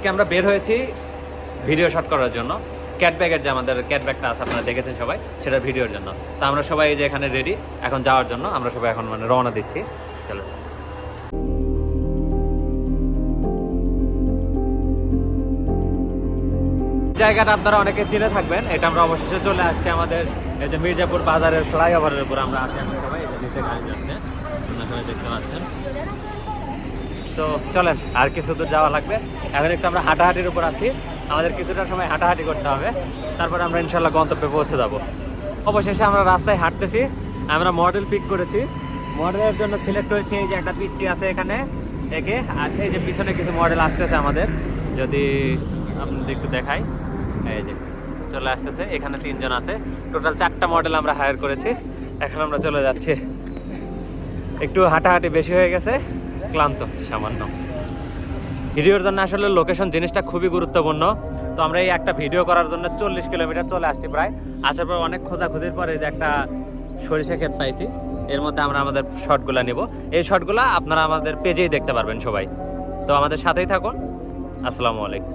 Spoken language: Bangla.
আজকে আমরা বের হয়েছি ভিডিও শট করার জন্য। ক্যাটব্যাগের যে আমাদের ক্যাটব্যাগটা আছে আপনারা দেখেছেন সবাই, সেটার ভিডিওর জন্য। তো আমরা সবাই এই যে এখানে রেডি এখন যাওয়ার জন্য। আমরা সবাই এখন মানে রওনা দিচ্ছি। চলো, জায়গাটা আপনারা অনেকে চিনে থাকবেন। এটা আমরা অবশেষে চলে আসছি আমাদের এই যে মির্জাপুর বাজারের ফ্লাইওভারের উপর আমরা আছি। আমরা সবাই এই যে নিচে গাড়ি যাচ্ছে, আপনারা সবাই দেখতে পাচ্ছেন। তো চলেন, আর কিছু দূর যাওয়া লাগবে। এখন একটু আমরা হাঁটাহাঁটির উপর আছি, আমাদের কিছুটা সময় হাঁটাহাঁটি করতে হবে, তারপর আমরা ইনশাল্লাহ গন্তব্যে পৌঁছে যাব। অবশেষে আমরা রাস্তায় হাঁটতেছি। আমরা মডেল পিক করেছি, মডেলের জন্য সিলেক্ট হয়েছে। এই যে একটা পিচ্চি আছে এখানে একে, আর এই যে পিছনে কিছু মডেল আসতেছে আমাদের, যদি আপনাদের একটু দেখাই। এই যে চলে আসতেছে, এখানে 3 জন আছে। টোটাল 4টা মডেল আমরা হায়ার করেছি। এখন আমরা চলে যাচ্ছি। একটু হাঁটাহাঁটি বেশি হয়ে গেছে, ক্লান্ত সামান্য। ভিডিওর জন্য আসলে লোকেশন জিনিসটা খুবই গুরুত্বপূর্ণ। তো আমরা এই একটা ভিডিও করার জন্য 40 কিলোমিটার চলে আসছি প্রায়। আসার পর অনেক খোঁজাখুঁজির পরে যে একটা সরিষা ক্ষেত পাইছি, এর মধ্যে আমরা আমাদের শটগুলো নিব। এই শটগুলো আপনারা আমাদের পেজেই দেখতে পারবেন সবাই। তো আমাদের সাথেই থাকুন। আসসালামু আলাইকুম।